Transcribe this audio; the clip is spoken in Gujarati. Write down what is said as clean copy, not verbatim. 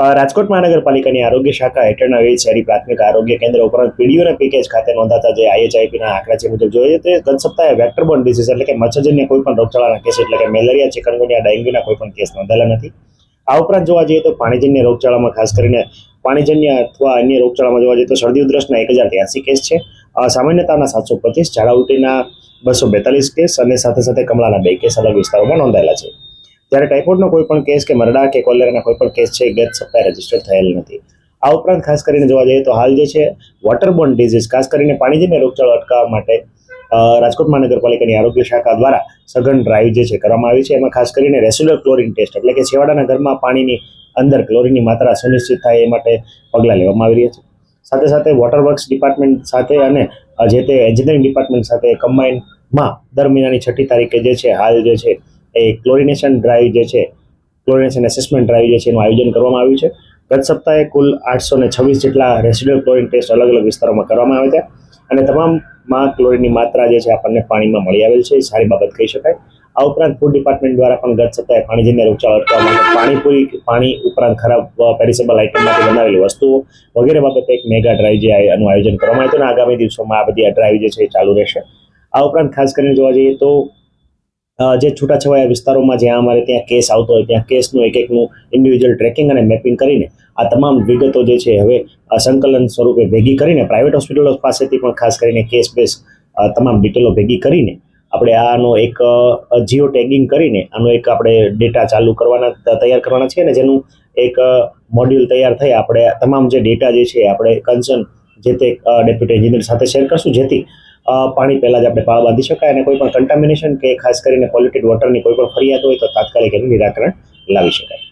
રાજકોટ મહાનગરપાલિકાની આરોગ્ય શાખા હેઠળના વિવિધ શહેરી પ્રાથમિક આરોગ્ય કેન્દ્ર ઉપરાંત પીડીઓ અને પેકેજ ખાતે નોંધાતા જે IHIPના આંકડા છે મુજબ જોઈએ તો ગત સપ્તાહે વેક્ટરબોર્ન ડિસીઝ એટલે કે મચ્છરજન્ય કોઈ પણ રોગચાળાના કેસ એટલે કે મેલેરિયા, ચિકનગુનિયા, ડેન્ગ્યુના કોઈ પણ કેસ નોંધાયેલા નથી. આ ઉપરાંત જોવા જઈએ તો પાણીજન્ય રોગચાળામાં ખાસ કરીને પાણીજન્ય અથવા અન્ય રોગચાળામાં જોવા જઈએ તો શરદી ઉધરસના 1083 કેસ છે, સામાન્ય તાવના 725, ઝાડા ઉલટીના 242 કેસ અને સાથે સાથે કમળાના 2 કેસ અલગ વિસ્તારોમાં નોંધાયેલા છે. ત્યારે ટાઇફોઇડનો કોઈ પણ કેસ કે મરડા કે કોલેરાના કોઈ પણ કેસ છે ગત સપ્તાહે રજીસ્ટર થયેલ નથી. આ ઉપરાંત ખાસ કરીને જોવા જઈએ તો હાલ જે છે વોટરબોર્ન ડિઝીઝ ખાસ કરીને પાણીજન્ય રોગચાળો અટકાવવા માટે રાજકોટ મહાનગરપાલિકાની આરોગ્ય શાખા દ્વારા સઘન ડ્રાઈવ જે છે કરવામાં આવી છે. એમાં ખાસ કરીને રેસિડ્યુઅલ ક્લોરિન ટેસ્ટ એટલે કે છેવાડાના ઘરમાં પાણીની અંદર ક્લોરિનની માત્રા સુનિશ્ચિત થાય એ માટે પગલાં લેવામાં આવી રહ્યા છે. સાથે સાથે વોટર વર્ક્સ ડિપાર્ટમેન્ટ સાથે અને જે તે એન્જિનિયરિંગ ડિપાર્ટમેન્ટ સાથે કમ્બાઇનમાં દર મહિનાની 6મી તારીખે જે છે હાલ જે છે એ ક્લોરિનેશન ડ્રાઈવ જે છે ક્લોરિનેશન એસેસમેન્ટ ડ્રાઈવ જે છે એનું આયોજન કરવામાં આવ્યું છે. ગત સપ્તાહે કુલ 826 જેટલા રેસિડ્યુઅલ ક્લોરિન ટેસ્ટ અલગ અલગ વિસ્તારોમાં કરવામાં આવ્યા હતા અને તમામમાં ક્લોરિનની માત્રા જે છે આપણને પાણીમાં મળી આવેલ છે. એ સારી બાબત કહી શકાય. આ ઉપરાંત ફૂડ ડિપાર્ટમેન્ટ દ્વારા પણ ગત સપ્તાહે પાણીજન્ય રોગચાળો અટકાવવા માટે પાણીપુરી, પાણી ઉપરાંત ખરાબ પેરિસેબલ આઇટમમાંથી બનાવેલી વસ્તુઓ વગેરે બાબતે એક મેગા ડ્રાઈવ જે એનું આયોજન કરવામાં આવ્યું હતું અને આગામી દિવસોમાં આ બધી ડ્રાઈવ જે છે એ ચાલુ રહેશે. આ ઉપરાંત ખાસ કરીને જોવા જઈએ તો જે છૂટાછવાયા વિસ્તારોમાં જ્યાં અમારે ત્યાં કેસ આવતો હોય ત્યાં કેસનું એકનું ઇન્ડિવિજ્યુઅલ ટ્રેકિંગ અને મેપિંગ કરીને આ તમામ વિગતો જે છે હવે સંકલન સ્વરૂપે ભેગી કરીને પ્રાઇવેટ હોસ્પિટલો પાસેથી પણ ખાસ કરીને કેસ બેઝ તમામ ડિટેલો ભેગી કરીને આપણે આનો એક જીઓ ટેગિંગ કરીને આનો એક આપણે ડેટા તૈયાર કરવાના છે અને જેનું એક મોડ્યુલ તૈયાર થઈ આપણે તમામ જે ડેટા જે છે આપણે કન્સર્ન જે તે ડેપ્યુટી એન્જિનિયર સાથે શેર કરશું, જેથી પાણી પહેલાં જ આપણે પાળ બાંધી શકાય અને કોઈ પણ કન્ટામિનેશન કે ખાસ કરીને પોલ્યુટેડ વોટરની કોઈ પણ ફરિયાદ હોય તો તાત્કાલિક એનું નિરાકરણ લાવી શકાય.